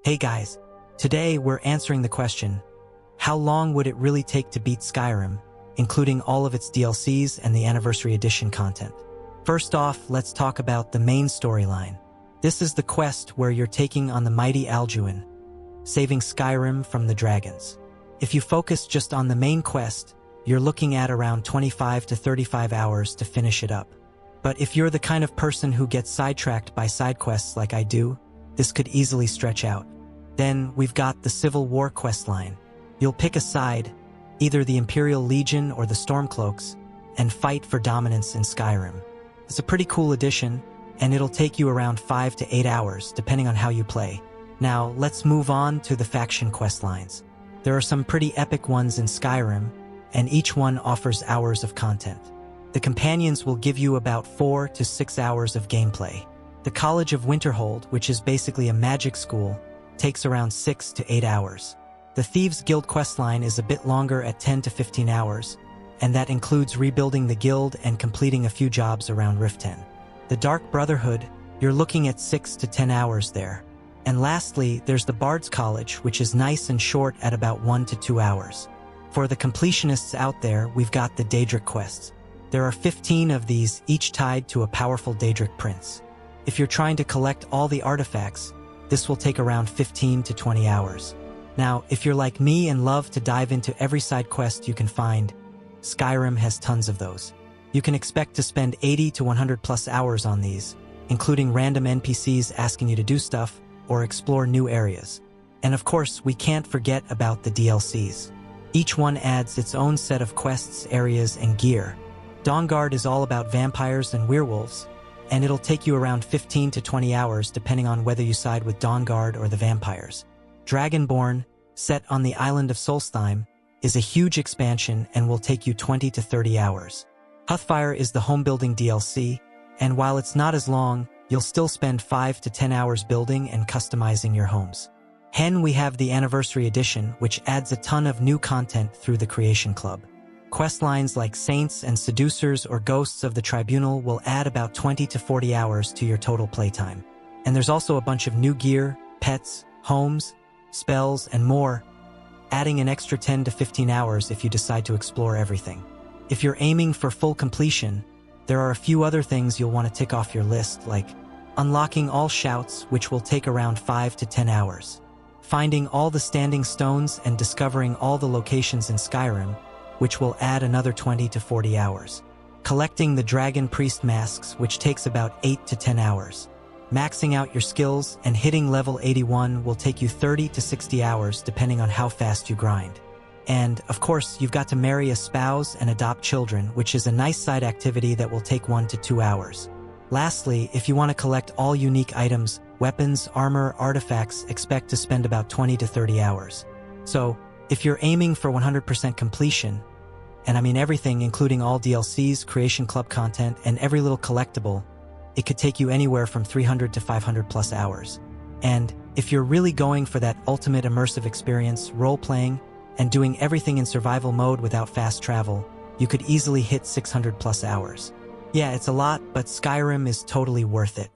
Hey guys, today we're answering the question, how long would it really take to beat Skyrim, including all of its DLCs and the Anniversary Edition content? First off, let's talk about the main storyline. This is the quest where you're taking on the mighty Alduin, saving Skyrim from the dragons. If you focus just on the main quest, you're looking at around 25 to 35 hours to finish it up. But if you're the kind of person who gets sidetracked by side quests like I do, this could easily stretch out. Then we've got the Civil War questline. You'll pick a side, either the Imperial Legion or the Stormcloaks, and fight for dominance in Skyrim. It's a pretty cool addition, and it'll take you around 5 to 8 hours, depending on how you play. Now, let's move on to the faction questlines. There are some pretty epic ones in Skyrim, and each one offers hours of content. The companions will give you about 4 to 6 hours of gameplay. The College of Winterhold, which is basically a magic school, takes around 6 to 8 hours. The Thieves Guild questline is a bit longer at 10 to 15 hours, and that includes rebuilding the guild and completing a few jobs around Rift 10. The Dark Brotherhood, you're looking at 6 to 10 hours there. And lastly, there's the Bard's College, which is nice and short at about 1 to 2 hours. For the completionists out there, we've got the Daedric quests. There are 15 of these, each tied to a powerful Daedric prince. If you're trying to collect all the artifacts, this will take around 15 to 20 hours. Now, if you're like me and love to dive into every side quest you can find, Skyrim has tons of those. You can expect to spend 80 to 100 plus hours on these, including random NPCs asking you to do stuff or explore new areas. And of course, we can't forget about the DLCs. Each one adds its own set of quests, areas, and gear. Dawnguard is all about vampires and werewolves, and it'll take you around 15 to 20 hours depending on whether you side with Dawnguard or the vampires. Dragonborn, set on the island of Solstheim, is a huge expansion and will take you 20 to 30 hours. Huthfire is the home-building DLC, and while it's not as long, you'll still spend 5 to 10 hours building and customizing your homes. Hen, we have the Anniversary Edition, which adds a ton of new content through the Creation Club. Questlines like Saints and Seducers or Ghosts of the Tribunal will add about 20 to 40 hours to your total playtime. And there's also a bunch of new gear, pets, homes, spells, and more, adding an extra 10 to 15 hours if you decide to explore everything. If you're aiming for full completion, there are a few other things you'll want to tick off your list, like unlocking all shouts, which will take around 5 to 10 hours, finding all the standing stones and discovering all the locations in Skyrim, which will add another 20 to 40 hours. Collecting the Dragon Priest masks, which takes about 8 to 10 hours. Maxing out your skills and hitting level 81 will take you 30 to 60 hours depending on how fast you grind. And, of course, you've got to marry a spouse and adopt children, which is a nice side activity that will take 1 to 2 hours. Lastly, if you want to collect all unique items, weapons, armor, artifacts, expect to spend about 20 to 30 hours. So, if you're aiming for 100% completion, and I mean everything including all DLCs, Creation Club content, and every little collectible, it could take you anywhere from 300 to 500 plus hours. And if you're really going for that ultimate immersive experience, role-playing, and doing everything in survival mode without fast travel, you could easily hit 600 plus hours. Yeah, it's a lot, but Skyrim is totally worth it.